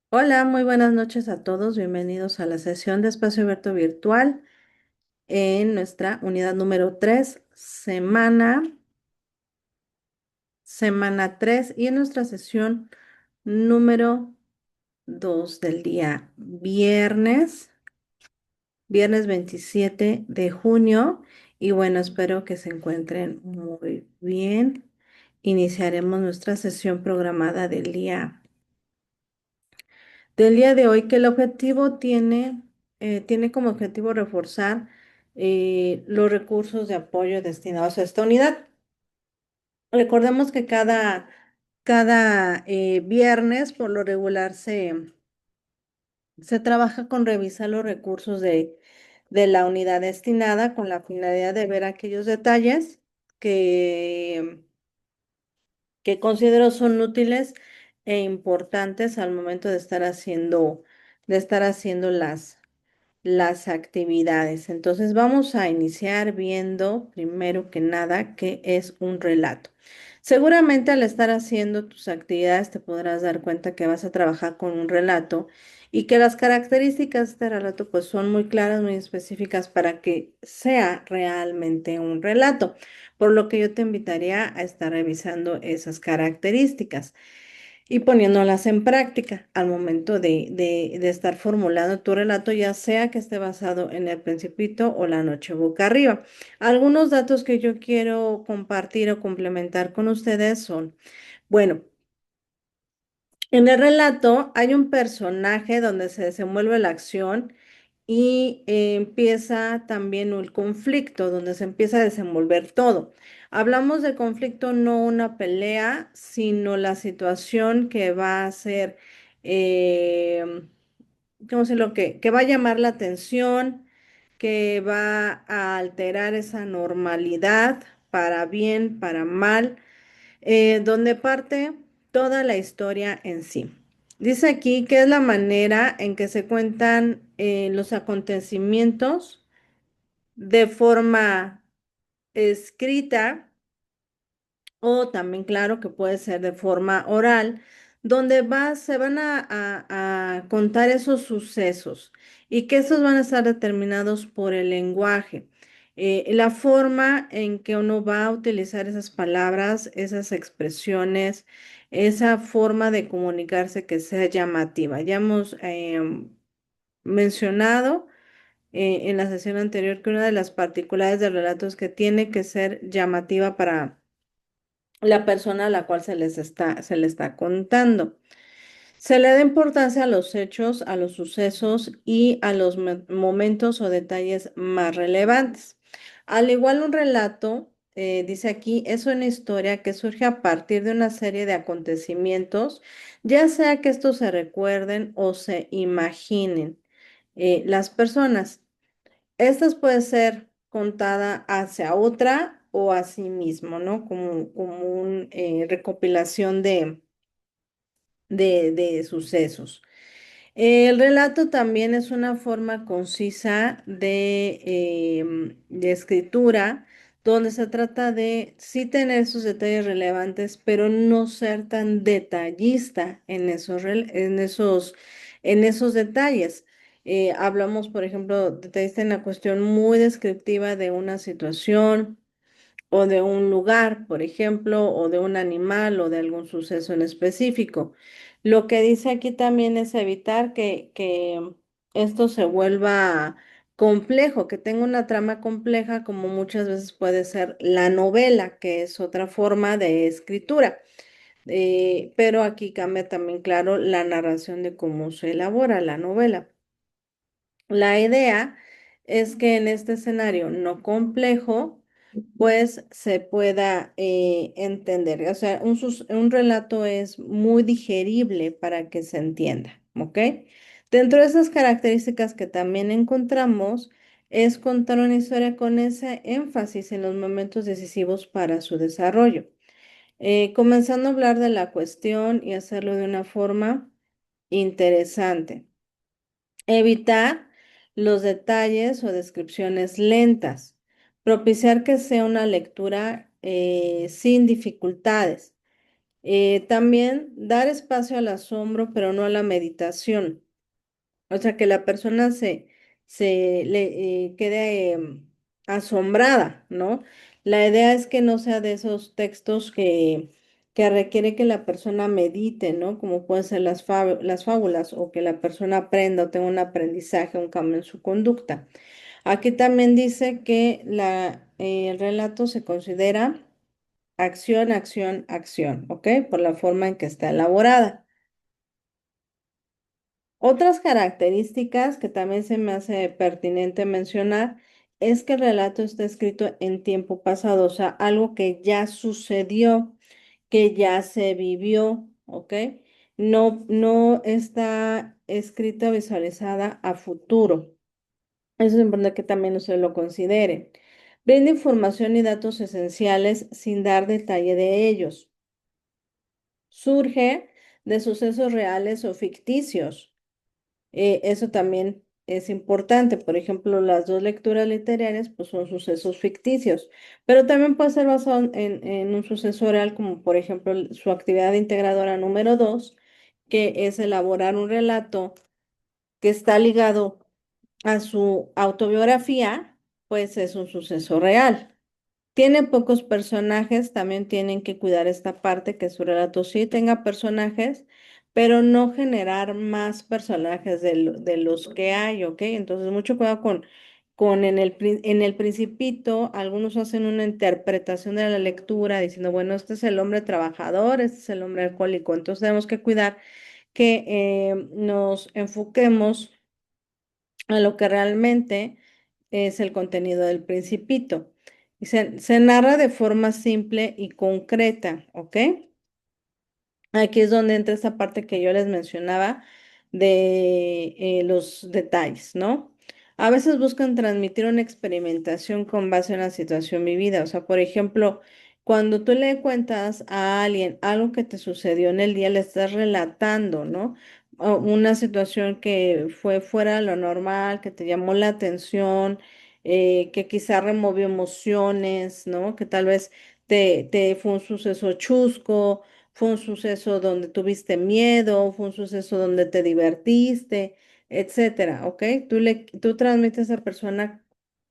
Hola, muy buenas noches a todos. Bienvenidos a la sesión de Espacio Abierto Virtual en nuestra unidad número 3, semana 3 y en nuestra sesión número 2 del día viernes 27 de junio. Y bueno, espero que se encuentren muy bien. Iniciaremos nuestra sesión programada del día de hoy, que el objetivo tiene como objetivo reforzar los recursos de apoyo destinados a esta unidad. Recordemos que cada viernes, por lo regular, se trabaja con revisar los recursos de la unidad destinada con la finalidad de ver aquellos detalles que, que considero son útiles e importantes al momento de estar haciendo las actividades. Entonces vamos a iniciar viendo primero que nada qué es un relato. Seguramente al estar haciendo tus actividades te podrás dar cuenta que vas a trabajar con un relato y que las características de este relato pues son muy claras, muy específicas para que sea realmente un relato, por lo que yo te invitaría a estar revisando esas características y poniéndolas en práctica al momento de estar formulando tu relato, ya sea que esté basado en El Principito o La Noche Boca Arriba. Algunos datos que yo quiero compartir o complementar con ustedes son, bueno, en el relato hay un personaje donde se desenvuelve la acción y empieza también el conflicto, donde se empieza a desenvolver todo. Hablamos de conflicto, no una pelea, sino la situación que va a ser, eh, ¿cómo decirlo? Que va a llamar la atención, que va a alterar esa normalidad para bien, para mal, donde parte toda la historia en sí. Dice aquí que es la manera en que se cuentan los acontecimientos de forma escrita o también, claro, que puede ser de forma oral, donde se van a contar esos sucesos y que esos van a estar determinados por el lenguaje. La forma en que uno va a utilizar esas palabras, esas expresiones, esa forma de comunicarse que sea llamativa. Ya hemos mencionado en la sesión anterior que una de las particularidades del relato es que tiene que ser llamativa para la persona a la cual se le está contando. Se le da importancia a los hechos, a los sucesos y a los momentos o detalles más relevantes. Al igual un relato, dice aquí, es una historia que surge a partir de una serie de acontecimientos, ya sea que estos se recuerden o se imaginen las personas. Estas puede ser contada hacia otra o a sí mismo, ¿no? Como una recopilación de sucesos. El relato también es una forma concisa de escritura, donde se trata de sí tener esos detalles relevantes, pero no ser tan detallista en esos detalles. Hablamos, por ejemplo, detallista en la cuestión muy descriptiva de una situación o de un lugar, por ejemplo, o de un animal o de algún suceso en específico. Lo que dice aquí también es evitar que esto se vuelva complejo, que tenga una trama compleja, como muchas veces puede ser la novela, que es otra forma de escritura. Pero aquí cambia también, claro, la narración de cómo se elabora la novela. La idea es que en este escenario no complejo, pues se pueda entender. O sea, un relato es muy digerible para que se entienda, ¿ok? Dentro de esas características que también encontramos es contar una historia con ese énfasis en los momentos decisivos para su desarrollo. Comenzando a hablar de la cuestión y hacerlo de una forma interesante. Evitar los detalles o descripciones lentas. Propiciar que sea una lectura sin dificultades. También dar espacio al asombro, pero no a la meditación. O sea, que la persona se le quede asombrada, ¿no? La idea es que no sea de esos textos que requiere que la persona medite, ¿no? Como pueden ser las fábulas o que la persona aprenda o tenga un aprendizaje, un cambio en su conducta. Aquí también dice que el relato se considera acción, acción, acción, ¿ok? Por la forma en que está elaborada. Otras características que también se me hace pertinente mencionar es que el relato está escrito en tiempo pasado, o sea, algo que ya sucedió, que ya se vivió, ¿ok? No está escrita o visualizada a futuro. Eso es importante que también usted lo considere. Brinda información y datos esenciales sin dar detalle de ellos. Surge de sucesos reales o ficticios. Eso también es importante. Por ejemplo, las dos lecturas literarias pues son sucesos ficticios, pero también puede ser basado en un suceso real, como por ejemplo su actividad integradora número 2, que es elaborar un relato que está ligado a su autobiografía, pues es un suceso real. Tiene pocos personajes, también tienen que cuidar esta parte, que su relato sí tenga personajes, pero no generar más personajes de los que hay, ¿ok? Entonces, mucho cuidado con en el Principito, algunos hacen una interpretación de la lectura diciendo, bueno, este es el hombre trabajador, este es el hombre alcohólico, entonces tenemos que cuidar que nos enfoquemos a lo que realmente es el contenido del Principito. Y se narra de forma simple y concreta, ¿ok? Aquí es donde entra esta parte que yo les mencionaba de los detalles, ¿no? A veces buscan transmitir una experimentación con base en la situación vivida. O sea, por ejemplo, cuando tú le cuentas a alguien algo que te sucedió en el día, le estás relatando, ¿no? O una situación que fue fuera de lo normal, que te llamó la atención, que quizá removió emociones, ¿no? Que tal vez te fue un suceso chusco, fue un suceso donde tuviste miedo, fue un suceso donde te divertiste, etcétera, ¿ok? Tú transmites a esa persona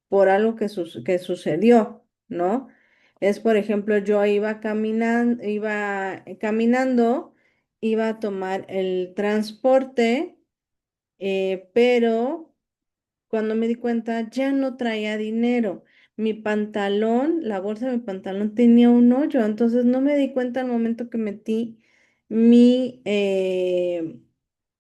por algo que sucedió, ¿no? Es, por ejemplo, yo iba caminando, iba a tomar el transporte, pero cuando me di cuenta, ya no traía dinero. Mi pantalón, la bolsa de mi pantalón tenía un hoyo, entonces no me di cuenta al momento que metí mi, eh,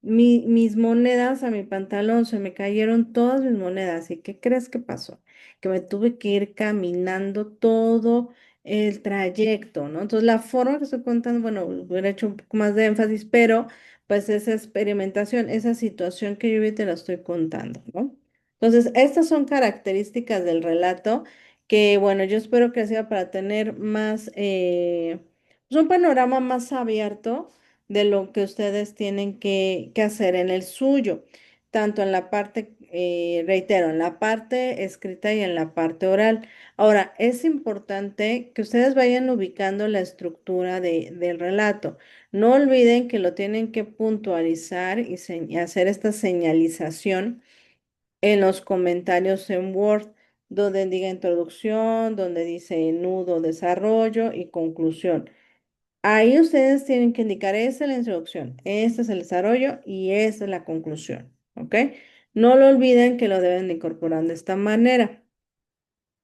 mis monedas a mi pantalón. Se me cayeron todas mis monedas. ¿Y qué crees que pasó? Que me tuve que ir caminando todo el trayecto, ¿no? Entonces, la forma que estoy contando, bueno, hubiera hecho un poco más de énfasis, pero pues esa experimentación, esa situación que yo vi te la estoy contando, ¿no? Entonces, estas son características del relato que, bueno, yo espero que sea para tener más, pues, un panorama más abierto de lo que ustedes tienen que hacer en el suyo, tanto en la parte, reitero, en la parte escrita y en la parte oral. Ahora, es importante que ustedes vayan ubicando la estructura del relato. No olviden que lo tienen que puntualizar y hacer esta señalización en los comentarios en Word, donde diga introducción, donde dice nudo, desarrollo y conclusión. Ahí ustedes tienen que indicar, esta es la introducción, este es el desarrollo y esta es la conclusión, ¿ok? No lo olviden que lo deben de incorporar de esta manera.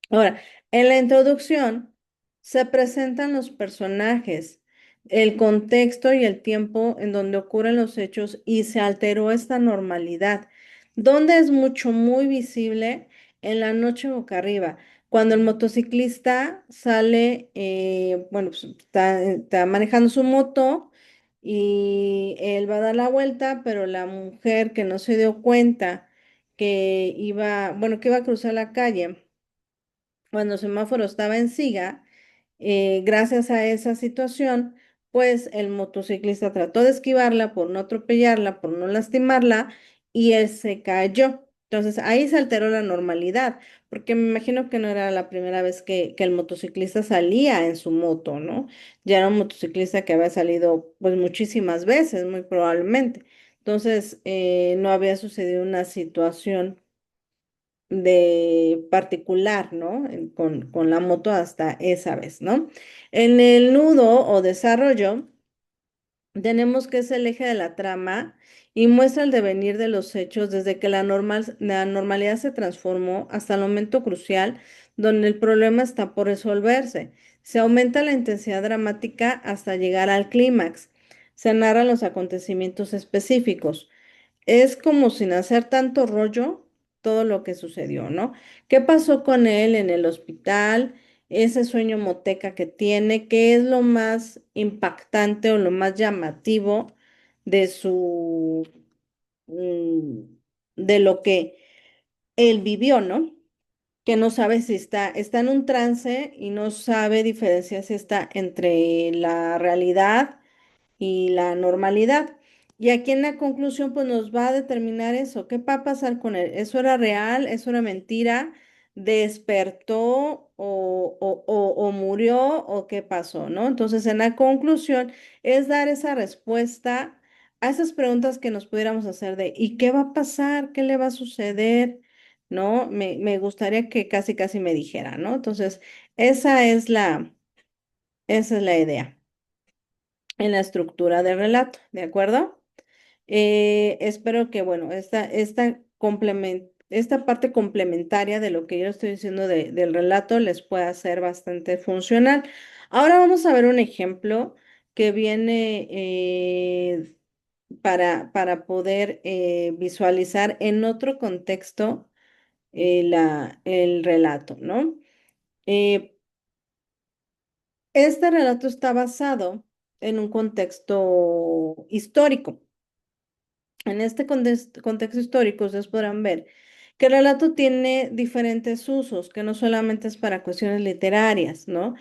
Ahora, en la introducción se presentan los personajes, el contexto y el tiempo en donde ocurren los hechos y se alteró esta normalidad, donde es muy visible en la noche boca arriba, cuando el motociclista sale, bueno, pues está manejando su moto y él va a dar la vuelta, pero la mujer que no se dio cuenta que iba, bueno, que iba a cruzar la calle cuando el semáforo estaba en siga, gracias a esa situación, pues el motociclista trató de esquivarla por no atropellarla, por no lastimarla, y él se cayó. Entonces ahí se alteró la normalidad, porque me imagino que no era la primera vez que el motociclista salía en su moto, ¿no? Ya era un motociclista que había salido pues muchísimas veces, muy probablemente. Entonces no había sucedido una situación de particular, ¿no? Con la moto hasta esa vez, ¿no? En el nudo o desarrollo tenemos que es el eje de la trama y muestra el devenir de los hechos desde que la normalidad se transformó hasta el momento crucial donde el problema está por resolverse. Se aumenta la intensidad dramática hasta llegar al clímax. Se narran los acontecimientos específicos. Es como sin hacer tanto rollo todo lo que sucedió, ¿no? ¿Qué pasó con él en el hospital? Ese sueño moteca que tiene, ¿qué es lo más impactante o lo más llamativo de su, mm, de lo que él vivió, ¿no? Que no sabe si está en un trance y no sabe diferenciar si está entre la realidad y la normalidad. Y aquí en la conclusión, pues nos va a determinar eso. ¿Qué va a pasar con él? ¿Eso era real? ¿Eso era mentira? ¿Despertó o murió? ¿O qué pasó? ¿No? Entonces, en la conclusión es dar esa respuesta a esas preguntas que nos pudiéramos hacer de ¿y qué va a pasar? ¿Qué le va a suceder? ¿No? Me gustaría que casi casi me dijera, ¿no? Entonces, esa es esa es la idea en la estructura del relato, ¿de acuerdo? Espero que, bueno, esta parte complementaria de lo que yo estoy diciendo del relato les pueda ser bastante funcional. Ahora vamos a ver un ejemplo que viene para poder visualizar en otro contexto el relato, ¿no? Eh, este relato está basado en un contexto histórico. En este contexto histórico, ustedes podrán ver que el relato tiene diferentes usos, que no solamente es para cuestiones literarias, ¿no?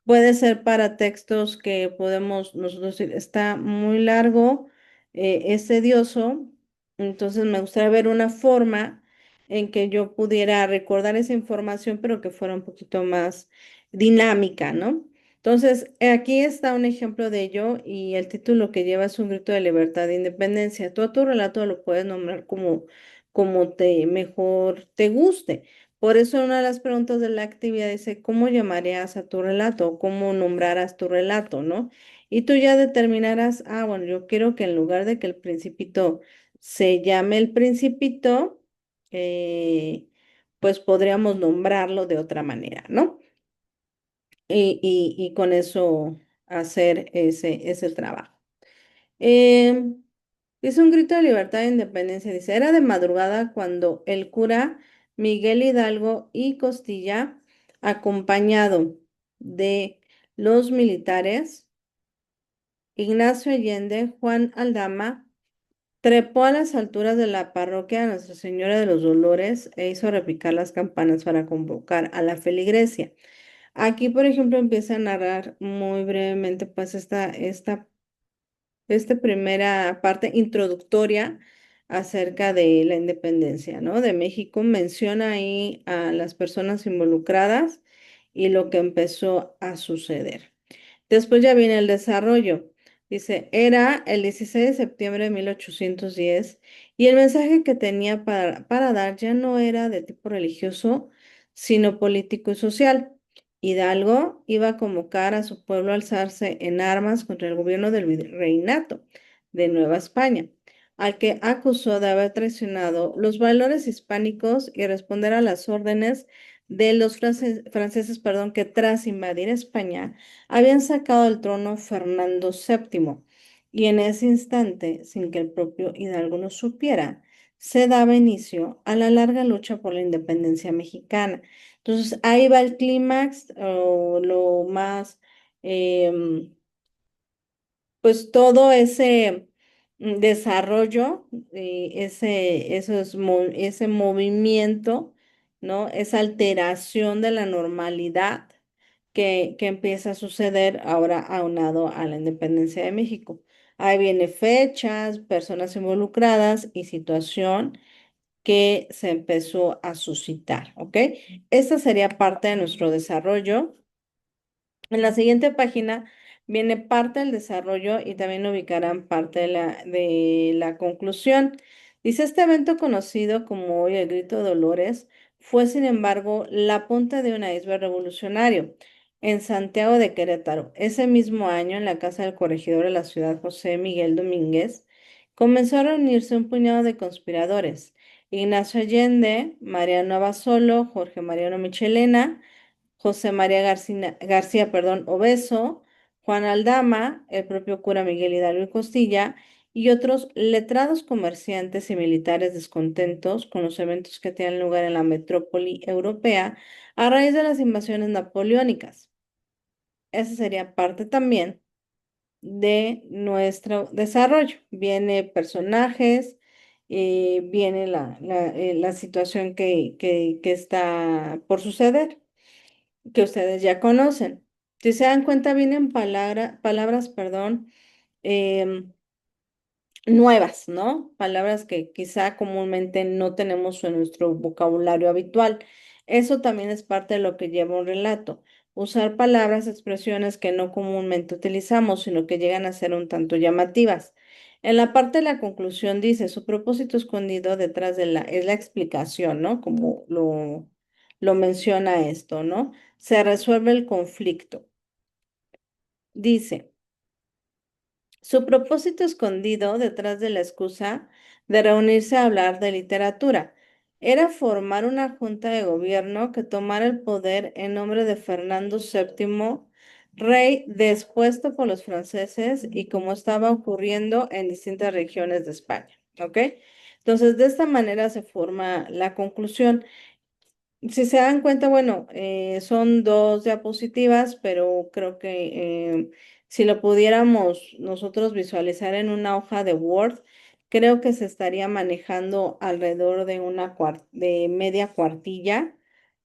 Puede ser para textos que podemos nosotros decir, está muy largo, es tedioso, entonces me gustaría ver una forma en que yo pudiera recordar esa información, pero que fuera un poquito más dinámica, ¿no? Entonces, aquí está un ejemplo de ello y el título que lleva es un grito de libertad e independencia. Tú a tu relato lo puedes nombrar como te mejor te guste. Por eso una de las preguntas de la actividad dice, ¿cómo llamarías a tu relato? ¿O ¿cómo nombrarás tu relato, no? Y tú ya determinarás, ah, bueno, yo quiero que en lugar de que el principito se llame el principito, eh, pues podríamos nombrarlo de otra manera, ¿no? Y con eso hacer ese trabajo. Em, Dice un grito de libertad e independencia. Dice, era de madrugada cuando el cura Miguel Hidalgo y Costilla, acompañado de los militares, Ignacio Allende, Juan Aldama, trepó a las alturas de la parroquia de Nuestra Señora de los Dolores e hizo repicar las campanas para convocar a la feligresía. Aquí, por ejemplo, empieza a narrar muy brevemente, pues, esta primera parte introductoria acerca de la independencia, ¿no? De México. Menciona ahí a las personas involucradas y lo que empezó a suceder. Después ya viene el desarrollo. Dice, era el 16 de septiembre de 1810 y el mensaje que tenía para dar ya no era de tipo religioso, sino político y social. Hidalgo iba a convocar a su pueblo a alzarse en armas contra el gobierno del virreinato de Nueva España, al que acusó de haber traicionado los valores hispánicos y responder a las órdenes de los franceses, perdón, que tras invadir España habían sacado del trono Fernando VII. Y en ese instante, sin que el propio Hidalgo lo supiera, se daba inicio a la larga lucha por la independencia mexicana. Entonces ahí va el clímax o lo más, em, pues todo ese desarrollo, ese movimiento, ¿no? Esa alteración de la normalidad que empieza a suceder ahora aunado a la independencia de México. Ahí viene fechas, personas involucradas y situación que se empezó a suscitar, ¿ok? Esta sería parte de nuestro desarrollo. En la siguiente página viene parte del desarrollo y también ubicarán parte de la conclusión. Dice, este evento conocido como hoy el Grito de Dolores fue, sin embargo, la punta de un iceberg revolucionario en Santiago de Querétaro. Ese mismo año, en la casa del corregidor de la ciudad, José Miguel Domínguez, comenzó a reunirse un puñado de conspiradores. Ignacio Allende, Mariano Abasolo, Jorge Mariano Michelena, José María García, perdón, Obeso, Juan Aldama, el propio cura Miguel Hidalgo y Costilla, y otros letrados comerciantes y militares descontentos con los eventos que tienen lugar en la metrópoli europea a raíz de las invasiones napoleónicas. Esa sería parte también de nuestro desarrollo. Viene personajes, viene la situación que está por suceder, que ustedes ya conocen. Si se dan cuenta, vienen palabras, perdón, em, nuevas, ¿no? Palabras que quizá comúnmente no tenemos en nuestro vocabulario habitual. Eso también es parte de lo que lleva un relato. Usar palabras, expresiones que no comúnmente utilizamos, sino que llegan a ser un tanto llamativas. En la parte de la conclusión dice, su propósito escondido detrás de es la explicación, ¿no? Como lo menciona esto, ¿no? Se resuelve el conflicto. Dice, su propósito escondido detrás de la excusa de reunirse a hablar de literatura era formar una junta de gobierno que tomara el poder en nombre de Fernando VII, rey despuesto por los franceses y como estaba ocurriendo en distintas regiones de España. ¿Ok? Entonces, de esta manera se forma la conclusión. Si se dan cuenta, bueno, son dos diapositivas, pero creo que si lo pudiéramos nosotros visualizar en una hoja de Word, creo que se estaría manejando alrededor de de media cuartilla,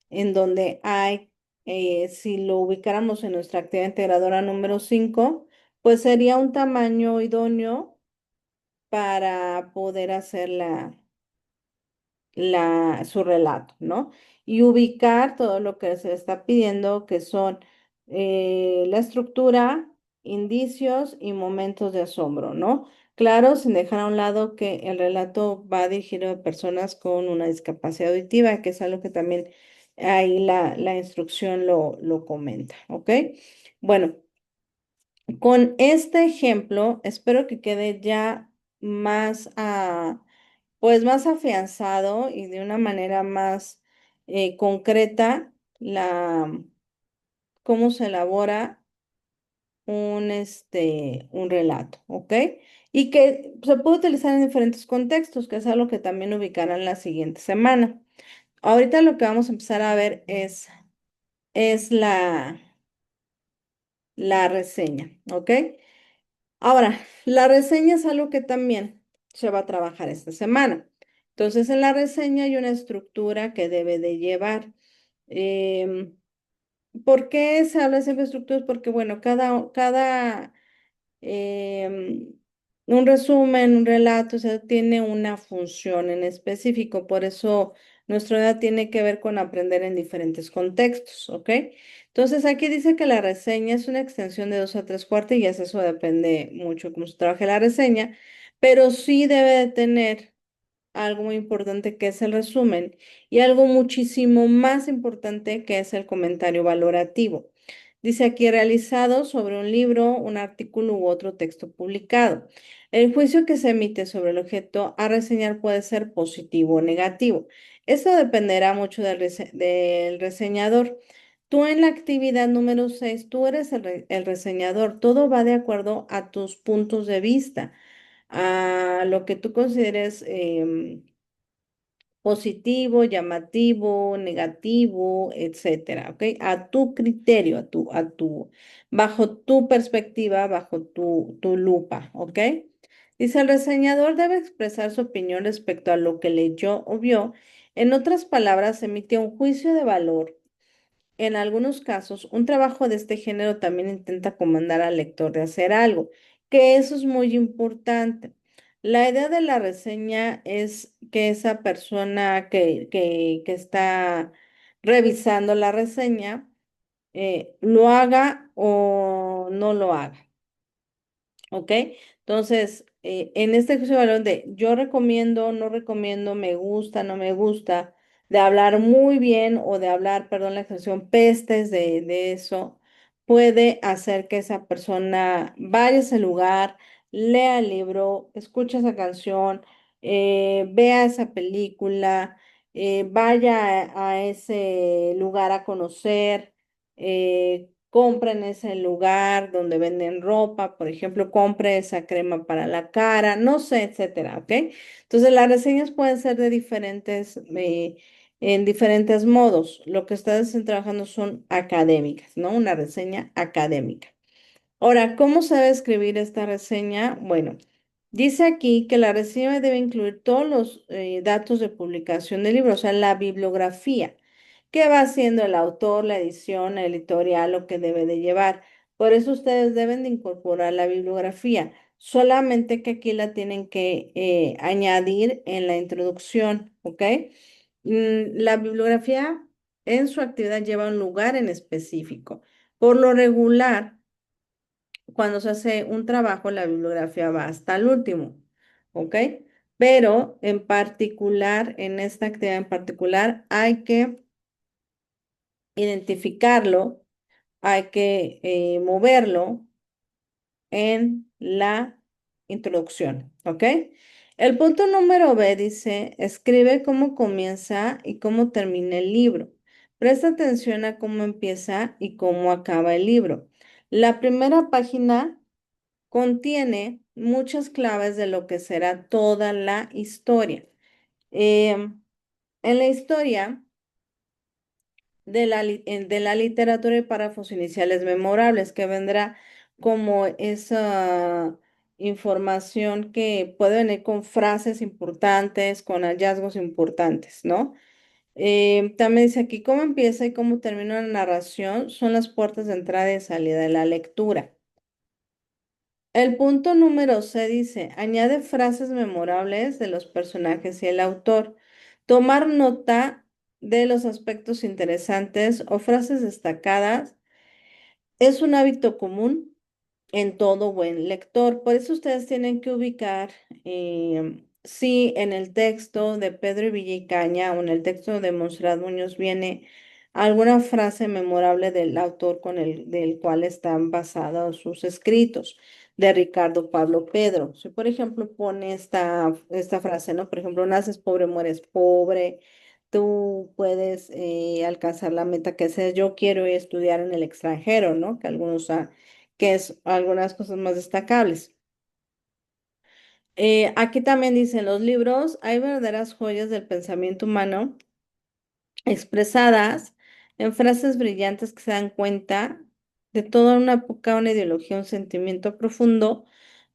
en donde hay, si lo ubicáramos en nuestra actividad integradora número 5, pues sería un tamaño idóneo para poder hacer su relato, ¿no? Y ubicar todo lo que se está pidiendo, que son la estructura, indicios y momentos de asombro, ¿no? Claro, sin dejar a un lado que el relato va dirigido a personas con una discapacidad auditiva, que es algo que también ahí la instrucción lo comenta, ¿ok? Bueno, con este ejemplo, espero que quede ya más pues más afianzado y de una manera más concreta cómo se elabora un relato, ¿ok? Y que se puede utilizar en diferentes contextos, que es algo que también ubicarán la siguiente semana. Ahorita lo que vamos a empezar a ver es la reseña, ¿ok? Ahora, la reseña es algo que también se va a trabajar esta semana. Entonces, en la reseña hay una estructura que debe de llevar. Em, ¿Por qué se habla siempre de estructuras? Porque, bueno, em, un resumen, un relato, o sea, tiene una función en específico. Por eso nuestra edad tiene que ver con aprender en diferentes contextos, ¿ok? Entonces aquí dice que la reseña es una extensión de 2 a 3 cuartillas, eso depende mucho cómo se trabaje la reseña, pero sí debe de tener algo muy importante que es el resumen y algo muchísimo más importante que es el comentario valorativo. Dice aquí realizado sobre un libro, un artículo u otro texto publicado. El juicio que se emite sobre el objeto a reseñar puede ser positivo o negativo. Esto dependerá mucho del reseñador. Tú en la actividad número 6, tú eres el reseñador. Todo va de acuerdo a tus puntos de vista, a lo que tú consideres positivo, llamativo, negativo, etcétera, ¿ok? A tu criterio, bajo tu perspectiva, bajo tu lupa, ¿ok? Dice, el reseñador debe expresar su opinión respecto a lo que leyó o vio. En otras palabras, emite un juicio de valor. En algunos casos, un trabajo de este género también intenta comandar al lector de hacer algo, que eso es muy importante. La idea de la reseña es que esa persona que está revisando la reseña lo haga o no lo haga. ¿Ok? Entonces, en este juicio de valor de yo recomiendo, no recomiendo, me gusta, no me gusta, de hablar muy bien o de hablar, perdón la expresión, pestes de eso, puede hacer que esa persona vaya a ese lugar, lea el libro, escuche esa canción, vea esa película, vaya a ese lugar a conocer, compra en ese lugar donde venden ropa, por ejemplo, compre esa crema para la cara, no sé, etcétera, ¿ok? Entonces, las reseñas pueden ser de diferentes, en diferentes modos. Lo que ustedes están trabajando son académicas, ¿no? Una reseña académica. Ahora, ¿cómo se debe escribir esta reseña? Bueno, dice aquí que la reseña debe incluir todos los datos de publicación del libro, o sea, la bibliografía. ¿Qué va haciendo el autor, la edición, la editorial, lo que debe de llevar? Por eso ustedes deben de incorporar la bibliografía, solamente que aquí la tienen que añadir en la introducción, ¿ok? La bibliografía en su actividad lleva un lugar en específico. Por lo regular, cuando se hace un trabajo, la bibliografía va hasta el último, ¿ok? Pero en particular, en esta actividad en particular, hay que identificarlo, hay que moverlo en la introducción, ¿ok? El punto número B dice, escribe cómo comienza y cómo termina el libro. Presta atención a cómo empieza y cómo acaba el libro. La primera página contiene muchas claves de lo que será toda la historia. En la historia de la literatura y párrafos iniciales memorables, que vendrá como esa información que puede venir con frases importantes, con hallazgos importantes, ¿no? También dice aquí cómo empieza y cómo termina la narración son las puertas de entrada y salida de la lectura. El punto número C dice, añade frases memorables de los personajes y el autor. Tomar nota de los aspectos interesantes o frases destacadas es un hábito común en todo buen lector. Por eso ustedes tienen que ubicar si en el texto de Pedro y Villicaña o en el texto de Montserrat Muñoz viene alguna frase memorable del autor con del cual están basados sus escritos, de Ricardo Pablo Pedro. Si por ejemplo pone esta frase, ¿no? Por ejemplo, naces pobre, mueres pobre. Tú puedes alcanzar la meta que sea. Yo quiero estudiar en el extranjero, ¿no? Que algunos que es algunas cosas más destacables. Aquí también dicen los libros, hay verdaderas joyas del pensamiento humano expresadas en frases brillantes que se dan cuenta de toda una época, una ideología, un sentimiento profundo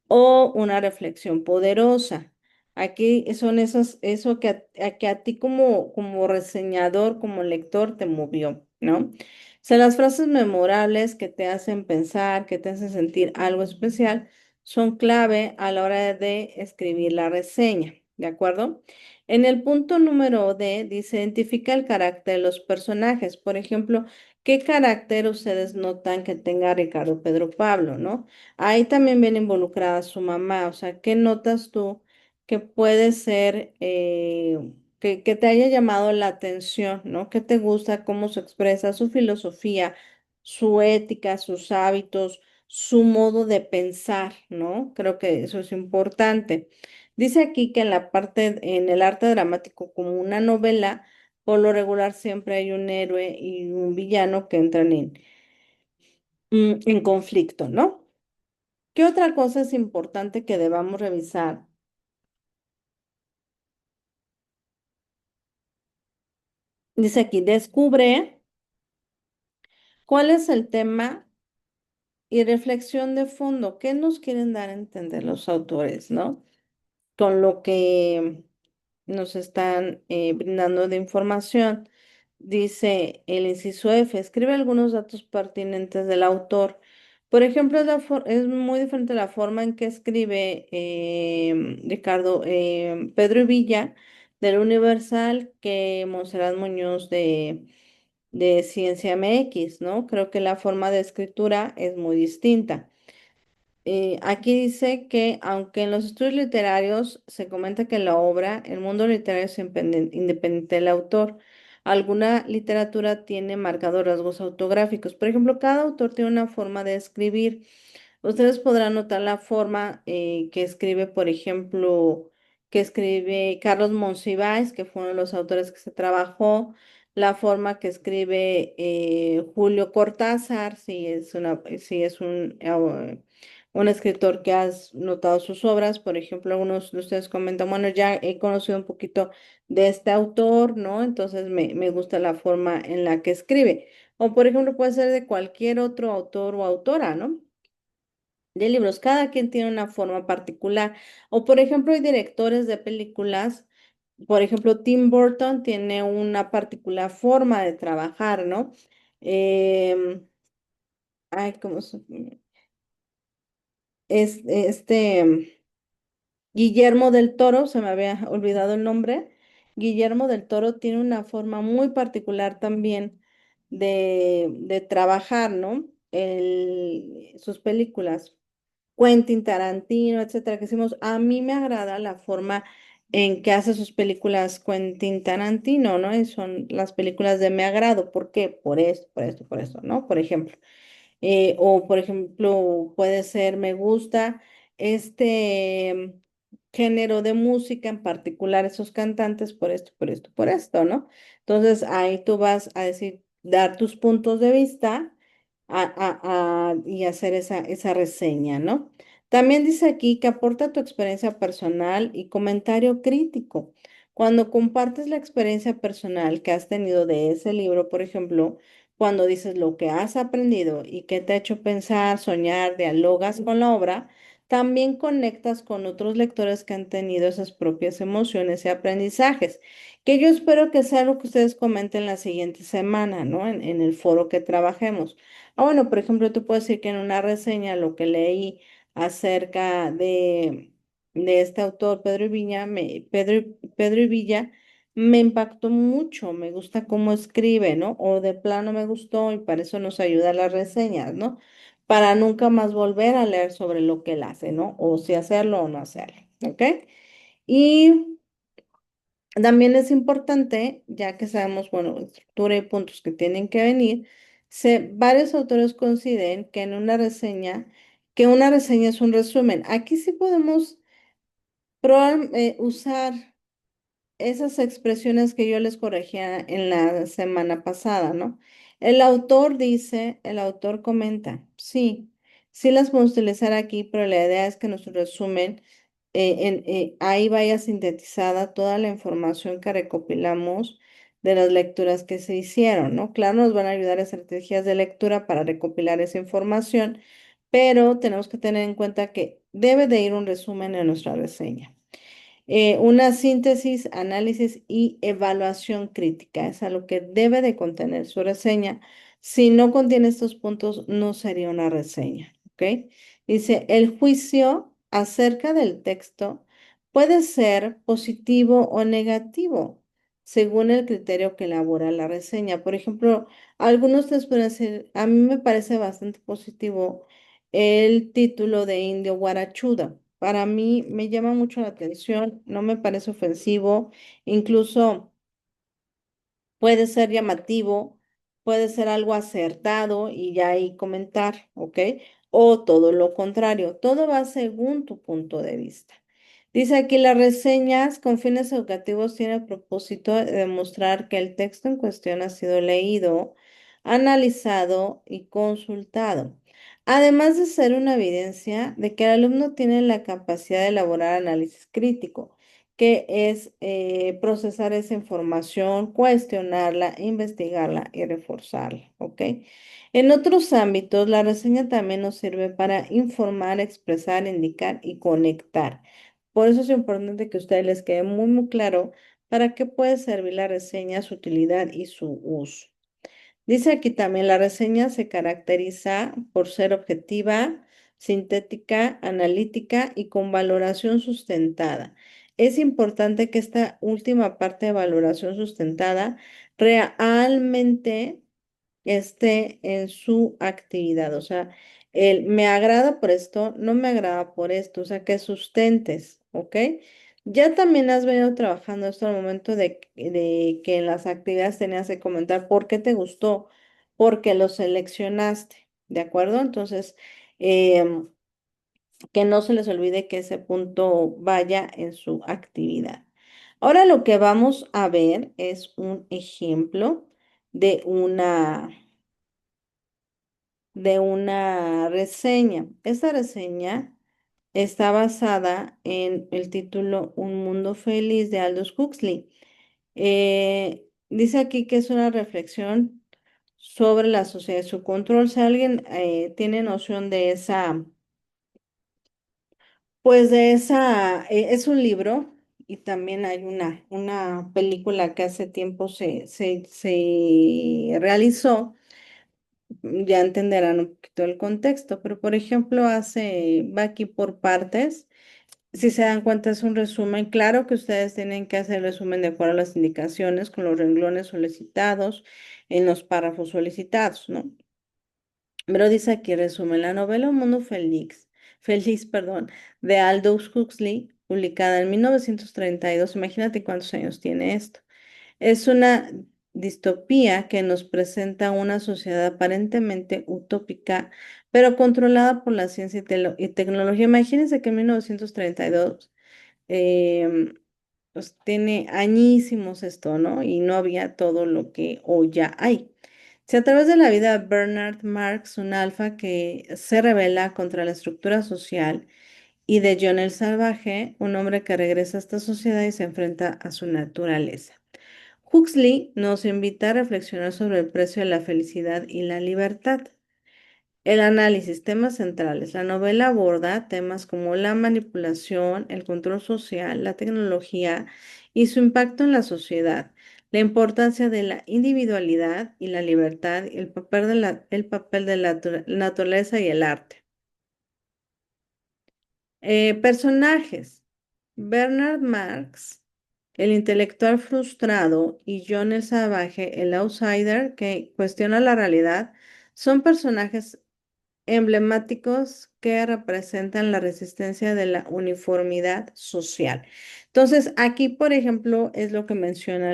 o una reflexión poderosa. Aquí son esos, eso que a ti como reseñador, como lector, te movió, ¿no? O sea, las frases memorables que te hacen pensar, que te hacen sentir algo especial, son clave a la hora de escribir la reseña, ¿de acuerdo? En el punto número D dice, identifica el carácter de los personajes. Por ejemplo, ¿qué carácter ustedes notan que tenga Ricardo Pedro Pablo, ¿no? Ahí también viene involucrada su mamá, o sea, ¿qué notas tú que puede ser, que te haya llamado la atención, ¿no? ¿Qué te gusta, cómo se expresa su filosofía, su ética, sus hábitos, su modo de pensar, ¿no? Creo que eso es importante. Dice aquí que en la parte, en el arte dramático, como una novela, por lo regular siempre hay un héroe y un villano que entran en conflicto, ¿no? ¿Qué otra cosa es importante que debamos revisar? Dice aquí, descubre cuál es el tema y reflexión de fondo. ¿Qué nos quieren dar a entender los autores, no? Con lo que nos están brindando de información. Dice el inciso F, escribe algunos datos pertinentes del autor. Por ejemplo, es muy diferente la forma en que escribe Ricardo Pedro Villa del Universal que Monserrat Muñoz de Ciencia MX, ¿no? Creo que la forma de escritura es muy distinta. Aquí dice que aunque en los estudios literarios se comenta que la obra, el mundo literario es independiente del autor, alguna literatura tiene marcados rasgos autográficos. Por ejemplo, cada autor tiene una forma de escribir. Ustedes podrán notar la forma que escribe, por ejemplo, que escribe Carlos Monsiváis, que fue uno de los autores que se trabajó, la forma que escribe Julio Cortázar, si es un escritor que has notado sus obras. Por ejemplo, algunos de ustedes comentan, bueno, ya he conocido un poquito de este autor, ¿no? Entonces me gusta la forma en la que escribe. O, por ejemplo, puede ser de cualquier otro autor o autora, ¿no? De libros. Cada quien tiene una forma particular. O, por ejemplo, hay directores de películas. Por ejemplo, Tim Burton tiene una particular forma de trabajar, ¿no? Ay, ¿cómo se? Este. Guillermo del Toro, se me había olvidado el nombre. Guillermo del Toro tiene una forma muy particular también de trabajar, ¿no? Sus películas. Quentin Tarantino, etcétera, que decimos, a mí me agrada la forma en que hace sus películas Quentin Tarantino, ¿no? Y son las películas de mi agrado. ¿Por qué? Por esto, por esto, por esto, ¿no? Por ejemplo. O, por ejemplo, puede ser, me gusta este género de música, en particular esos cantantes, por esto, por esto, por esto, ¿no? Entonces ahí tú vas a decir, dar tus puntos de vista y hacer esa reseña, ¿no? También dice aquí que aporta tu experiencia personal y comentario crítico. Cuando compartes la experiencia personal que has tenido de ese libro, por ejemplo, cuando dices lo que has aprendido y que te ha hecho pensar, soñar, dialogas con la obra, también conectas con otros lectores que han tenido esas propias emociones y aprendizajes, que yo espero que sea lo que ustedes comenten la siguiente semana, ¿no? En el foro que trabajemos. Bueno, por ejemplo, tú puedes decir que en una reseña lo que leí acerca de este autor, Pedro y Villa, me impactó mucho, me gusta cómo escribe, ¿no? O de plano me gustó y para eso nos ayuda las reseñas, ¿no? Para nunca más volver a leer sobre lo que él hace, ¿no? O si hacerlo o no hacerlo, ¿ok? Y también es importante, ya que sabemos, bueno, estructura y puntos que tienen que venir, varios autores consideren que una reseña es un resumen. Aquí sí podemos usar esas expresiones que yo les corregía en la semana pasada, ¿no? El autor comenta, sí, sí las podemos utilizar aquí, pero la idea es que nuestro resumen, ahí vaya sintetizada toda la información que recopilamos de las lecturas que se hicieron, ¿no? Claro, nos van a ayudar estrategias de lectura para recopilar esa información, pero tenemos que tener en cuenta que debe de ir un resumen en nuestra reseña. Una síntesis, análisis y evaluación crítica. Es algo que debe de contener su reseña. Si no contiene estos puntos, no sería una reseña. ¿Ok? Dice, el juicio acerca del texto puede ser positivo o negativo según el criterio que elabora la reseña. Por ejemplo, algunos te pueden decir, a mí me parece bastante positivo el título de Indio Guarachuda. Para mí me llama mucho la atención, no me parece ofensivo, incluso puede ser llamativo, puede ser algo acertado y ya ahí comentar, ¿ok? O todo lo contrario, todo va según tu punto de vista. Dice aquí, las reseñas con fines educativos tienen el propósito de demostrar que el texto en cuestión ha sido leído, analizado y consultado. Además de ser una evidencia de que el alumno tiene la capacidad de elaborar análisis crítico, que es procesar esa información, cuestionarla, investigarla y reforzarla, ¿ok? En otros ámbitos, la reseña también nos sirve para informar, expresar, indicar y conectar. Por eso es importante que a ustedes les quede muy claro para qué puede servir la reseña, su utilidad y su uso. Dice aquí también, la reseña se caracteriza por ser objetiva, sintética, analítica y con valoración sustentada. Es importante que esta última parte de valoración sustentada realmente esté en su actividad. O sea, el me agrada por esto, no me agrada por esto. O sea, que sustentes, ¿ok? Ya también has venido trabajando esto al momento de que en las actividades tenías que comentar por qué te gustó, porque lo seleccionaste, ¿de acuerdo? Entonces, em, que no se les olvide que ese punto vaya en su actividad. Ahora lo que vamos a ver es un ejemplo de una reseña. Esta reseña está basada en el título Un mundo feliz de Aldous Huxley. Dice aquí que es una reflexión sobre la sociedad y su control. Si alguien tiene noción de esa, pues de esa, es un libro y también hay una película que hace tiempo se realizó. Ya entenderán un poquito el contexto, pero por ejemplo, va aquí por partes. Si se dan cuenta, es un resumen. Claro que ustedes tienen que hacer el resumen de acuerdo a las indicaciones con los renglones solicitados en los párrafos solicitados, ¿no? Pero dice aquí, resumen, la novela Un Mundo Feliz, perdón, de Aldous Huxley, publicada en 1932. Imagínate cuántos años tiene esto. Es una distopía que nos presenta una sociedad aparentemente utópica, pero controlada por la ciencia y tecnología. Imagínense que en 1932 em, pues tiene añísimos esto, ¿no? Y no había todo lo que hoy ya hay. Si a través de la vida de Bernard Marx, un alfa que se rebela contra la estructura social, y de John el Salvaje, un hombre que regresa a esta sociedad y se enfrenta a su naturaleza. Huxley nos invita a reflexionar sobre el precio de la felicidad y la libertad. El análisis, temas centrales. La novela aborda temas como la manipulación, el control social, la tecnología y su impacto en la sociedad, la importancia de la individualidad y la libertad, y el papel de la naturaleza y el arte. Personajes. Bernard Marx, el intelectual frustrado, y John el Salvaje, el outsider que cuestiona la realidad, son personajes emblemáticos que representan la resistencia de la uniformidad social. Entonces, aquí, por ejemplo, es lo que menciona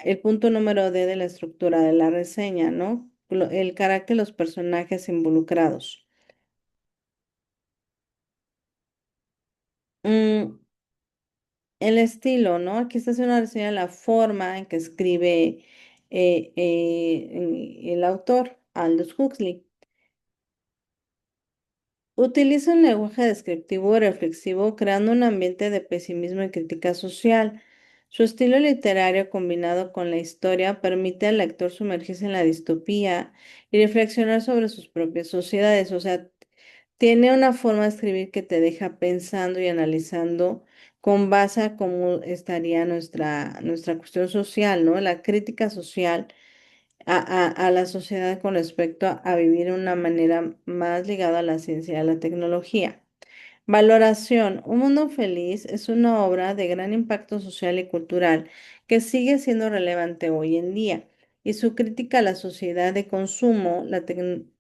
el punto número D de la estructura de la reseña, ¿no? El carácter de los personajes involucrados. Mm, el estilo, ¿no? Aquí está haciendo una reseña de la forma en que escribe el autor, Aldous Huxley. Utiliza un lenguaje descriptivo y reflexivo, creando un ambiente de pesimismo y crítica social. Su estilo literario combinado con la historia permite al lector sumergirse en la distopía y reflexionar sobre sus propias sociedades. O sea, tiene una forma de escribir que te deja pensando y analizando con base a cómo estaría nuestra cuestión social, ¿no? La crítica social a la sociedad con respecto a vivir de una manera más ligada a la ciencia y a la tecnología. Valoración. Un mundo feliz es una obra de gran impacto social y cultural que sigue siendo relevante hoy en día, y su crítica a la sociedad de consumo, la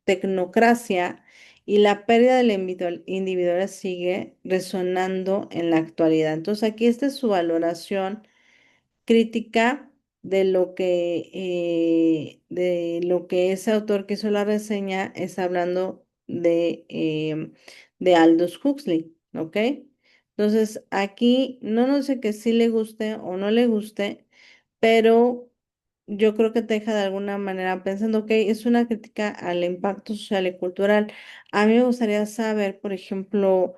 tecnocracia y la pérdida de la individualidad sigue resonando en la actualidad. Entonces aquí esta es su valoración crítica de lo que ese autor que hizo la reseña es hablando de Aldous Huxley, ¿ok? Entonces, aquí no nos sé que sí le guste o no le guste, pero yo creo que te deja de alguna manera pensando, ok, es una crítica al impacto social y cultural. A mí me gustaría saber, por ejemplo,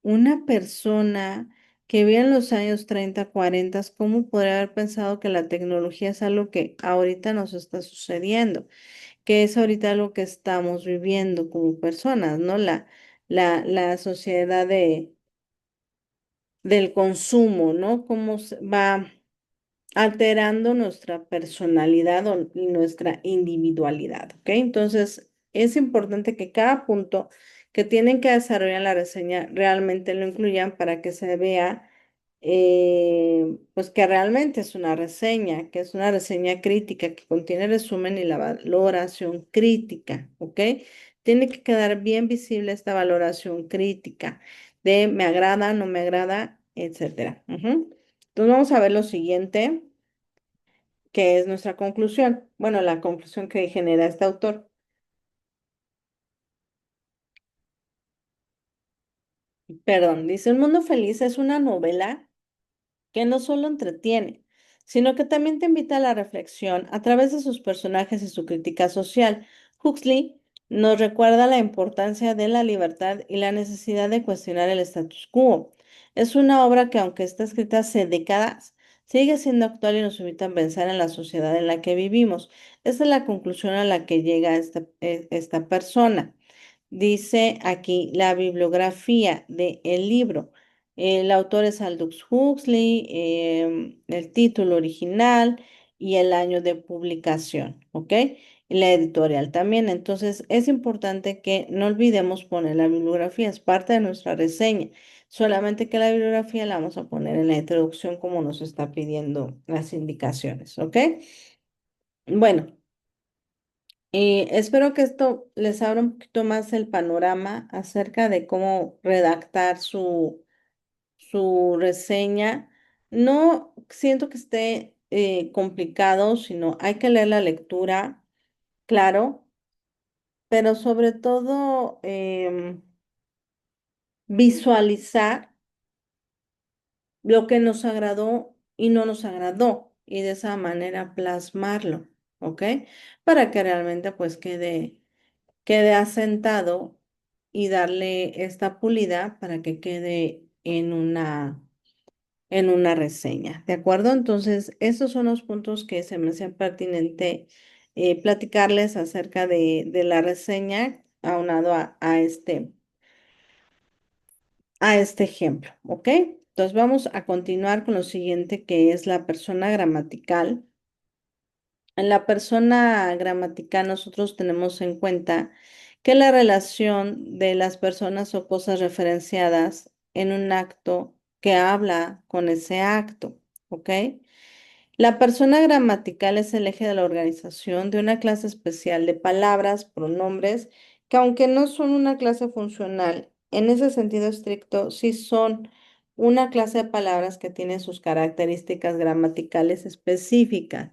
una persona que vive en los años 30, 40, ¿cómo podría haber pensado que la tecnología es algo que ahorita nos está sucediendo? Que es ahorita algo que estamos viviendo como personas, ¿no? La sociedad del consumo, ¿no? Cómo va. alterando nuestra personalidad y nuestra individualidad, ¿ok? Entonces, es importante que cada punto que tienen que desarrollar en la reseña realmente lo incluyan para que se vea, pues que realmente es una reseña, que es una reseña crítica, que contiene resumen y la valoración crítica, ¿ok? Tiene que quedar bien visible esta valoración crítica de me agrada, no me agrada, etcétera. Ujú. Entonces vamos a ver lo siguiente, que es nuestra conclusión. Bueno, la conclusión que genera este autor. Perdón, dice, El Mundo Feliz es una novela que no solo entretiene, sino que también te invita a la reflexión a través de sus personajes y su crítica social. Huxley nos recuerda la importancia de la libertad y la necesidad de cuestionar el status quo. Es una obra que, aunque está escrita hace décadas, sigue siendo actual y nos invita a pensar en la sociedad en la que vivimos. Esta es la conclusión a la que llega esta persona. Dice aquí la bibliografía del libro. El autor es Aldous Huxley, el título original y el año de publicación, ¿ok? Y la editorial también. Entonces, es importante que no olvidemos poner la bibliografía, es parte de nuestra reseña. Solamente que la bibliografía la vamos a poner en la introducción como nos está pidiendo las indicaciones, ¿ok? Bueno. Espero que esto les abra un poquito más el panorama acerca de cómo redactar su reseña. No siento que esté complicado, sino hay que leer la lectura, claro, pero sobre todo visualizar lo que nos agradó y no nos agradó y de esa manera plasmarlo, ¿ok? Para que realmente pues quede asentado y darle esta pulida para que quede en una reseña, ¿de acuerdo? Entonces, estos son los puntos que se me hacían pertinente platicarles acerca de la reseña aunado a este ejemplo, ¿ok? Entonces, vamos a continuar con lo siguiente que es la persona gramatical. En la persona gramatical nosotros tenemos en cuenta que la relación de las personas o cosas referenciadas en un acto que habla con ese acto, ¿ok? La persona gramatical es el eje de la organización de una clase especial de palabras, pronombres, que aunque no son una clase funcional, en ese sentido estricto, sí son una clase de palabras que tiene sus características gramaticales específicas,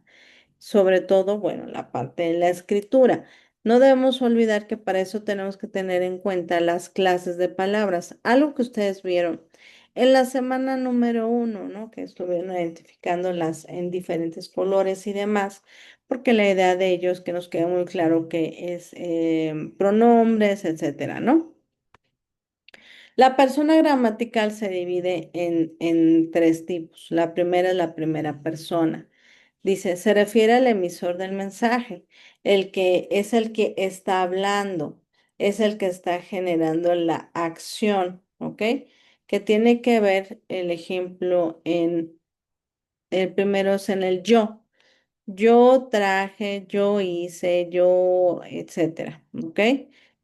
sobre todo, bueno, la parte de la escritura. No debemos olvidar que para eso tenemos que tener en cuenta las clases de palabras, algo que ustedes vieron en la semana número 1, ¿no? Que estuvieron identificando las en diferentes colores y demás, porque la idea de ellos es que nos quede muy claro que es pronombres, etcétera, ¿no? La persona gramatical se divide en tres tipos. La primera es la primera persona. Dice, se refiere al emisor del mensaje, el que es el que está hablando, es el que está generando la acción, ¿ok? Que tiene que ver el ejemplo el primero es en el yo. Yo traje, yo hice, yo, etcétera, ¿ok?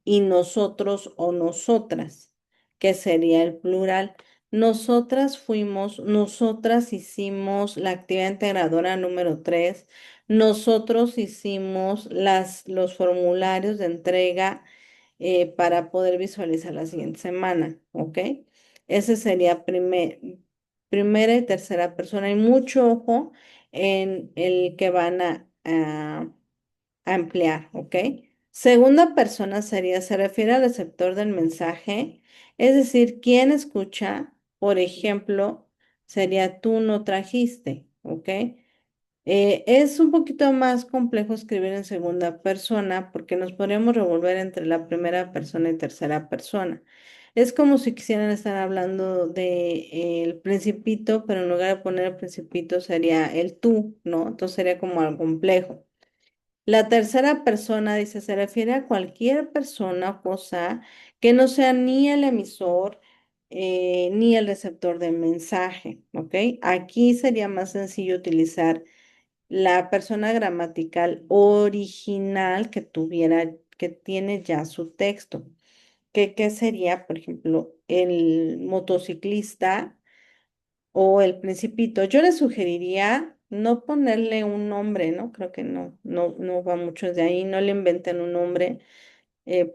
Y nosotros o nosotras, que sería el plural. Nosotras fuimos, nosotras hicimos la actividad integradora número 3. Nosotros hicimos los formularios de entrega para poder visualizar la siguiente semana, ¿ok? Ese sería primera y tercera persona. Y mucho ojo en el que van a emplear, ¿ok? Segunda persona se refiere al receptor del mensaje, es decir, quien escucha, por ejemplo, sería tú no trajiste, ¿ok? Es un poquito más complejo escribir en segunda persona porque nos podríamos revolver entre la primera persona y tercera persona. Es como si quisieran estar hablando de el principito, pero en lugar de poner el principito sería el tú, ¿no? Entonces sería como algo complejo. La tercera persona, dice, se refiere a cualquier persona o cosa que no sea ni el emisor, ni el receptor de mensaje, ¿ok? Aquí sería más sencillo utilizar la persona gramatical original que tuviera, que tiene ya su texto. ¿Qué sería, por ejemplo, el motociclista o el principito? Yo le sugeriría no ponerle un nombre, ¿no? Creo que no va mucho de ahí, no le inventen un nombre.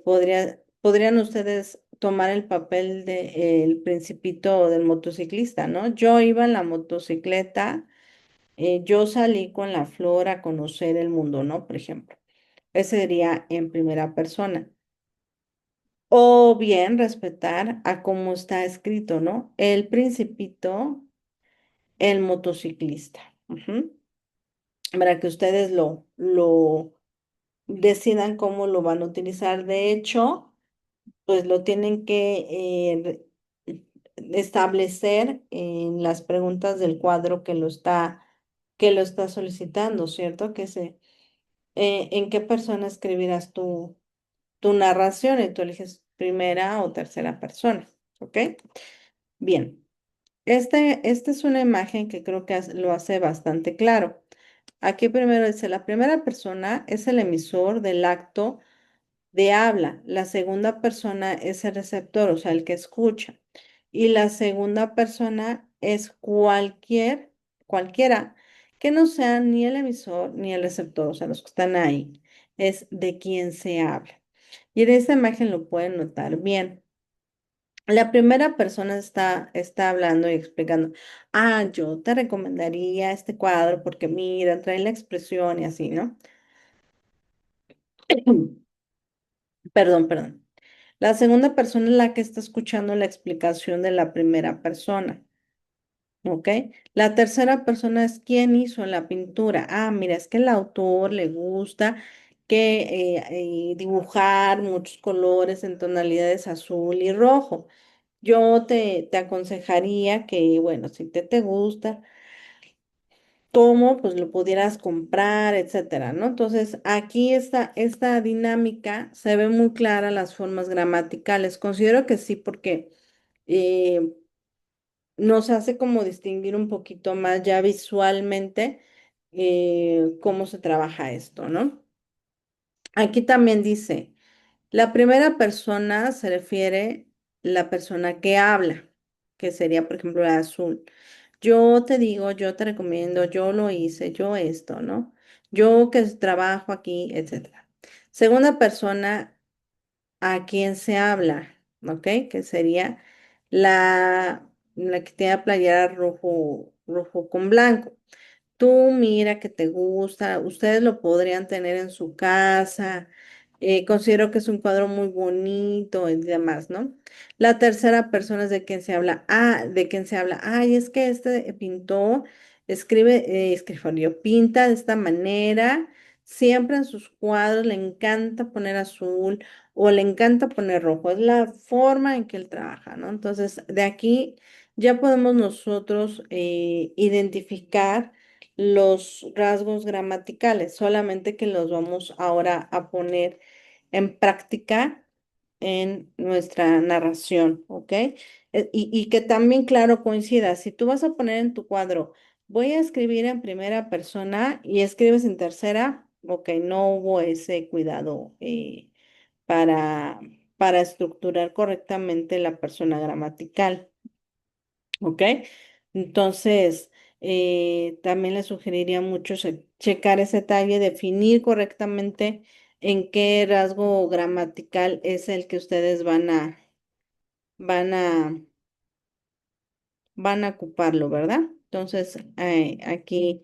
Podrían ustedes tomar el papel de el principito o del motociclista, ¿no? Yo iba en la motocicleta, yo salí con la flor a conocer el mundo, ¿no? Por ejemplo, ese sería en primera persona. O bien respetar a cómo está escrito, ¿no? El principito, el motociclista. Ujú. Para que ustedes lo decidan cómo lo van a utilizar. De hecho, pues lo tienen que establecer en las preguntas del cuadro que lo está solicitando, ¿cierto? En qué persona escribirás tu narración y tú eliges primera o tercera persona, ¿ok? Bien, esta es una imagen que creo que lo hace bastante claro. Aquí primero dice, la primera persona es el emisor del acto de habla. La segunda persona es el receptor, o sea, el que escucha. Y la segunda persona es cualquiera que no sea ni el emisor ni el receptor, o sea, los que están ahí. Es de quien se habla. Y en esta imagen lo pueden notar bien. La primera persona está hablando y explicando, yo te recomendaría este cuadro porque mira, trae la expresión y así, ¿no? Perdón. La segunda persona es la que está escuchando la explicación de la primera persona, ¿ok? La tercera persona es quien hizo la pintura. Mira, es que el autor le gusta dibujar muchos colores en tonalidades azul y rojo. Yo te aconsejaría que, bueno, si te gusta, cómo pues lo pudieras comprar, etcétera, ¿no? Entonces, aquí esta dinámica se ve muy clara las formas gramaticales. Considero que sí, porque eh, nos hace como distinguir un poquito más ya visualmente cómo se trabaja esto, ¿no? Aquí también dice, la primera persona se refiere la persona que habla, que sería, por ejemplo, la azul. Yo te digo, yo te recomiendo, yo lo hice, yo esto, ¿no? Yo que trabajo aquí, etcétera. Segunda persona a quien se habla, ¿ok? Que sería la que tiene playera rojo con blanco. Tú mira que te gusta, ustedes lo podrían tener en su casa, considero que es un cuadro muy bonito y demás, ¿no? La tercera persona es de quien se habla, de quien se habla, es que este pintó, pinta de esta manera, siempre en sus cuadros le encanta poner azul o le encanta poner rojo, es la forma en que él trabaja, ¿no? Entonces, de aquí ya podemos nosotros identificar los rasgos gramaticales, solamente que los vamos ahora a poner en práctica en nuestra narración, ¿ok? Y que también, claro, coincida, si tú vas a poner en tu cuadro, voy a escribir en primera persona y escribes en tercera, ok, no hubo ese cuidado para, para estructurar correctamente la persona gramatical. ¿Ok? Entonces, también les sugeriría mucho checar ese talle, definir correctamente en qué rasgo gramatical es el que ustedes van a, van a ocuparlo, ¿verdad? Entonces, aquí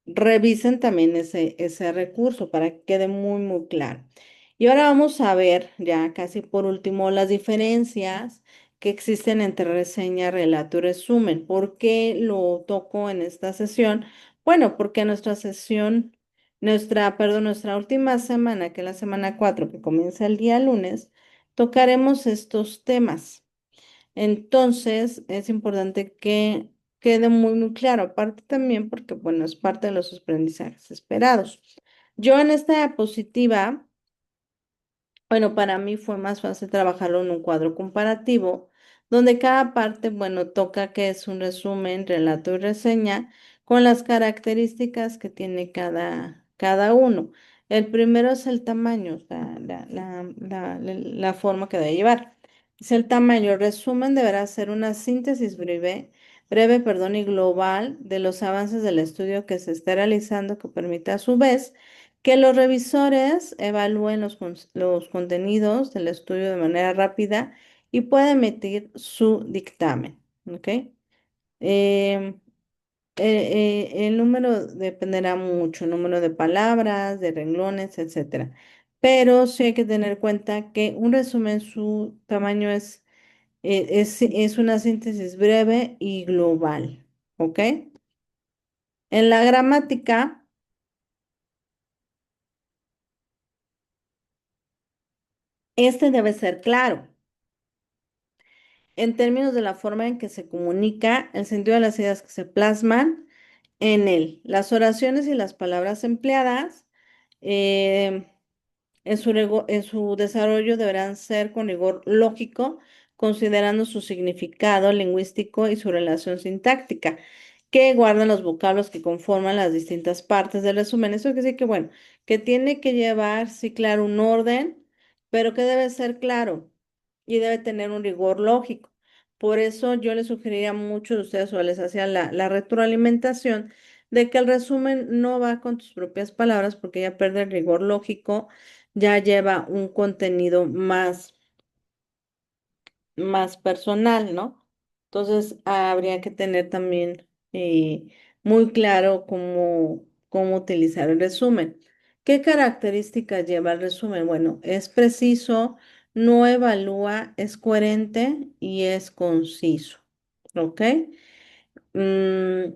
revisen también ese recurso para que quede muy claro. Y ahora vamos a ver, ya casi por último, las diferencias que existen entre reseña, relato y resumen. ¿Por qué lo toco en esta sesión? Bueno, porque nuestra última semana, que es la semana 4 que comienza el día lunes, tocaremos estos temas. Entonces, es importante que quede muy claro, aparte también porque, bueno, es parte de los aprendizajes esperados. Yo en esta diapositiva, bueno, para mí fue más fácil trabajarlo en un cuadro comparativo, donde cada parte, bueno, toca que es un resumen, relato y reseña con las características que tiene cada uno. El primero es el tamaño, o sea, la forma que debe llevar. Es el tamaño. El resumen deberá ser una síntesis breve, perdón, y global de los avances del estudio que se está realizando, que permite a su vez que los revisores evalúen los contenidos del estudio de manera rápida y pueda emitir su dictamen. ¿Ok? Em, el número dependerá mucho, el número de palabras, de renglones, etcétera. Pero sí hay que tener en cuenta que un resumen, su tamaño es una síntesis breve y global. ¿Ok? En la gramática, este debe ser claro en términos de la forma en que se comunica, el sentido de las ideas que se plasman en él. Las oraciones y las palabras empleadas eh, en su desarrollo deberán ser con rigor lógico, considerando su significado lingüístico y su relación sintáctica, que guardan los vocablos que conforman las distintas partes del resumen. Eso quiere decir que, bueno, que tiene que llevar, sí, claro, un orden, pero que debe ser claro y debe tener un rigor lógico. Por eso yo les sugeriría mucho de ustedes o les hacía la retroalimentación de que el resumen no va con tus propias palabras porque ya pierde el rigor lógico, ya lleva un contenido más personal, ¿no? Entonces habría que tener también muy claro cómo utilizar el resumen. ¿Qué características lleva el resumen? Bueno, es preciso, no evalúa, es coherente y es conciso. ¿Ok? Mm,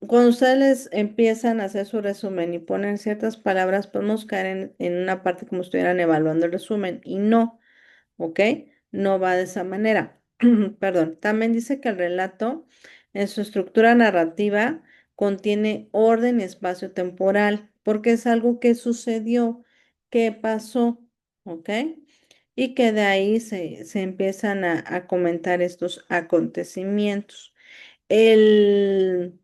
Cuando ustedes empiezan a hacer su resumen y ponen ciertas palabras, podemos caer en una parte como si estuvieran evaluando el resumen y no. ¿Ok? No va de esa manera. Perdón. También dice que el relato en su estructura narrativa contiene orden y espacio temporal, porque es algo que sucedió, que pasó, ¿ok? Y que de ahí se empiezan a comentar estos acontecimientos. El,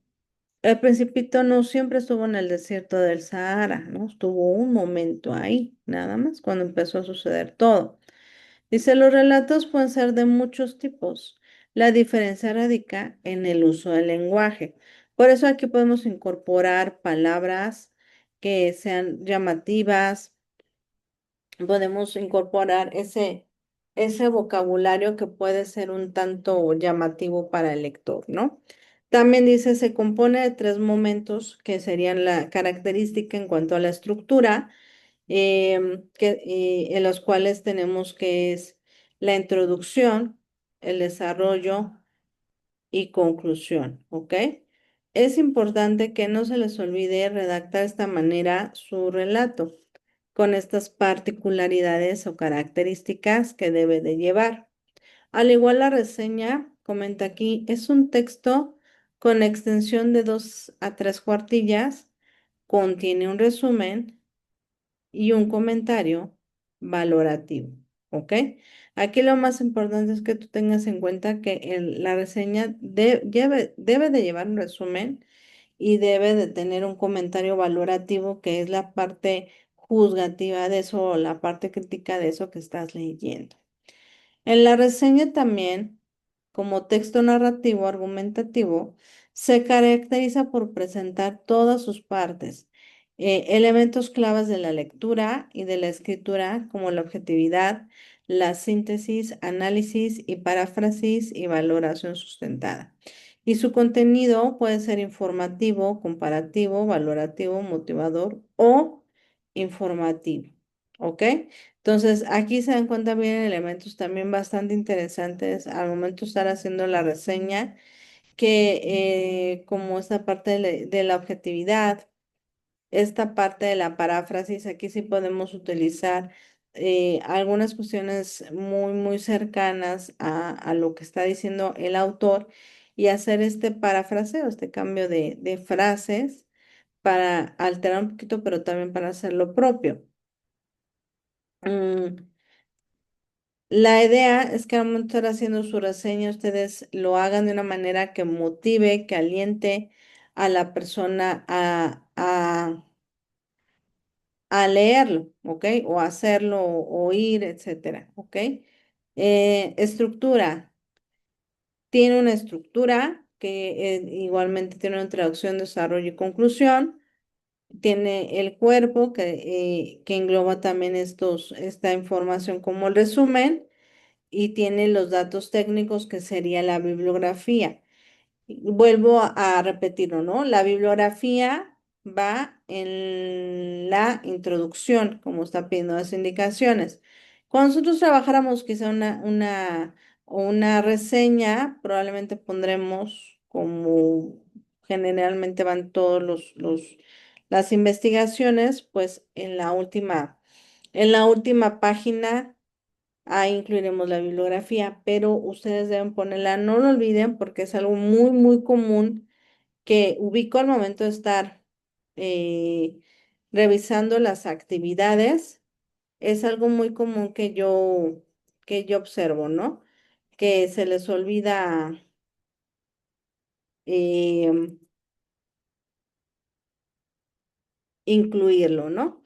el Principito no siempre estuvo en el desierto del Sahara, ¿no? Estuvo un momento ahí, nada más, cuando empezó a suceder todo. Dice, los relatos pueden ser de muchos tipos. La diferencia radica en el uso del lenguaje. Por eso aquí podemos incorporar palabras que sean llamativas, podemos incorporar ese vocabulario que puede ser un tanto llamativo para el lector, ¿no? También dice, se compone de tres momentos que serían la característica en cuanto a la estructura en los cuales tenemos que es la introducción, el desarrollo y conclusión, ¿ok? Es importante que no se les olvide redactar de esta manera su relato con estas particularidades o características que debe de llevar. Al igual la reseña, comenta aquí, es un texto con extensión de 2 a 3 cuartillas, contiene un resumen y un comentario valorativo, ¿ok? Aquí lo más importante es que tú tengas en cuenta que la reseña debe de llevar un resumen y debe de tener un comentario valorativo, que es la parte juzgativa de eso o la parte crítica de eso que estás leyendo. En la reseña también, como texto narrativo argumentativo, se caracteriza por presentar todas sus partes, elementos claves de la lectura y de la escritura, como la objetividad, la síntesis, análisis y paráfrasis y valoración sustentada. Y su contenido puede ser informativo, comparativo, valorativo, motivador o informativo. ¿Ok? Entonces, aquí se dan cuenta bien elementos también bastante interesantes al momento de estar haciendo la reseña, que como esta parte de la objetividad, esta parte de la paráfrasis, aquí sí podemos utilizar algunas cuestiones muy, muy cercanas a lo que está diciendo el autor y hacer este parafraseo, este cambio de frases para alterar un poquito, pero también para hacer lo propio. Mm, La idea es que al momento de estar haciendo su reseña, ustedes lo hagan de una manera que motive, que aliente a la persona a leerlo, ¿ok? O hacerlo, o oír, etcétera, ¿ok? Estructura. Tiene una estructura que igualmente tiene una introducción, desarrollo y conclusión. Tiene el cuerpo que engloba también esta información como el resumen y tiene los datos técnicos que sería la bibliografía. Vuelvo a repetirlo, ¿no? La bibliografía va en la introducción, como está pidiendo las indicaciones. Cuando nosotros trabajáramos quizá o una reseña, probablemente pondremos como generalmente van las investigaciones, pues en la última página. Ahí incluiremos la bibliografía, pero ustedes deben ponerla, no lo olviden porque es algo muy, muy común que ubico al momento de estar eh, revisando las actividades. Es algo muy común que yo observo, ¿no? Que se les olvida eh, incluirlo, ¿no?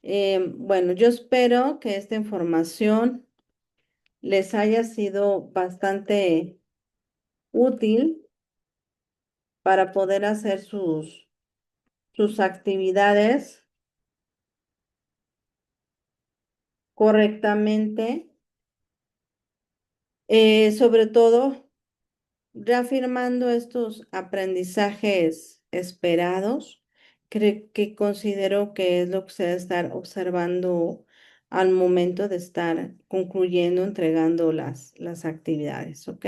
Bueno, yo espero que esta información les haya sido bastante útil para poder hacer sus actividades correctamente, sobre todo reafirmando estos aprendizajes esperados, que considero que es lo que se debe estar observando al momento de estar concluyendo, entregando las actividades, ¿ok?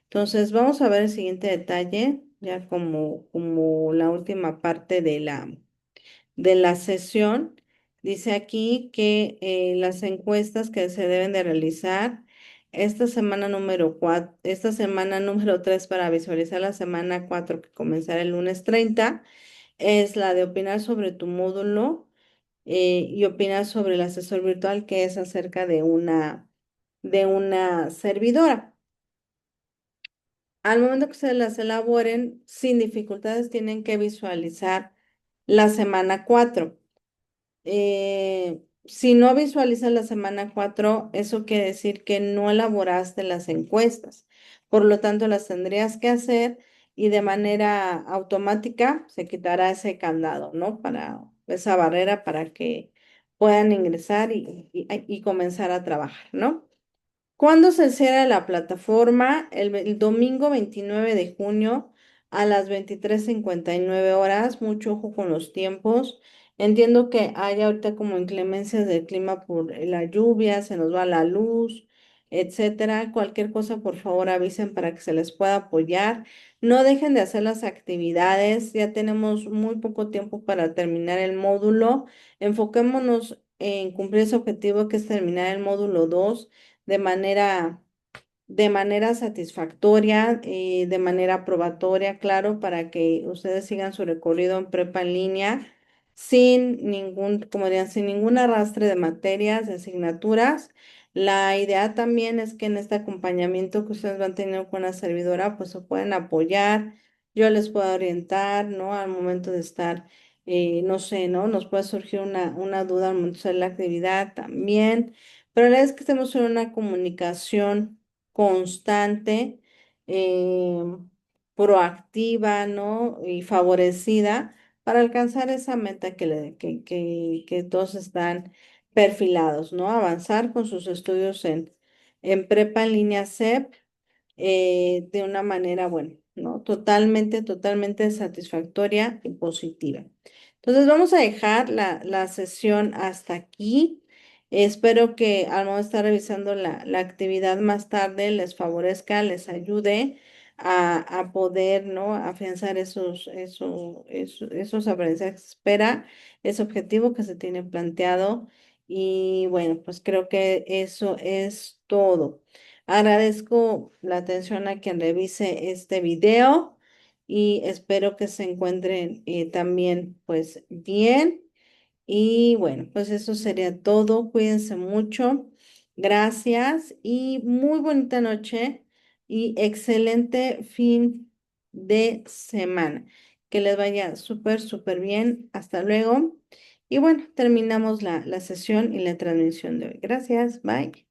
Entonces, vamos a ver el siguiente detalle, ya como la última parte de la sesión. Dice aquí que las encuestas que se deben de realizar esta semana número 3 para visualizar la semana 4 que comenzará el lunes 30 es la de opinar sobre tu módulo y opinar sobre el asesor virtual que es acerca de una servidora. Al momento que se las elaboren, sin dificultades, tienen que visualizar la semana 4. Si no visualizas la semana 4, eso quiere decir que no elaboraste las encuestas. Por lo tanto, las tendrías que hacer y de manera automática se quitará ese candado, ¿no? Para esa barrera para que puedan ingresar y comenzar a trabajar, ¿no? ¿Cuándo se cierra la plataforma? El domingo 29 de junio a las 23:59 horas. Mucho ojo con los tiempos. Entiendo que hay ahorita como inclemencias del clima por la lluvia, se nos va la luz, etcétera. Cualquier cosa, por favor, avisen para que se les pueda apoyar. No dejen de hacer las actividades. Ya tenemos muy poco tiempo para terminar el módulo. Enfoquémonos en cumplir ese objetivo que es terminar el módulo 2 de de manera satisfactoria, de manera probatoria, claro, para que ustedes sigan su recorrido en prepa en línea sin como dirían, sin ningún arrastre de materias, de asignaturas. La idea también es que en este acompañamiento que ustedes van teniendo con la servidora, pues se pueden apoyar, yo les puedo orientar, ¿no? Al momento de estar, no sé, ¿no? Nos puede surgir una duda al momento de hacer la actividad también. Pero la verdad es que estemos en una comunicación constante, eh, proactiva, ¿no? Y favorecida para alcanzar esa meta que todos están perfilados, ¿no? Avanzar con sus estudios en prepa en línea CEP de una manera, bueno, ¿no? Totalmente satisfactoria y positiva. Entonces vamos a dejar la sesión hasta aquí. Espero que al momento de estar revisando la actividad más tarde les favorezca, les ayude a poder, ¿no? Afianzar esos aprendizajes que se espera, ese objetivo que se tiene planteado. Y bueno, pues creo que eso es todo. Agradezco la atención a quien revise este video y espero que se encuentren también pues bien. Y bueno, pues eso sería todo. Cuídense mucho Gracias y muy bonita noche y excelente fin de semana. Que les vaya súper, súper bien. Hasta luego. Y bueno, terminamos la sesión y la transmisión de hoy. Gracias. Bye.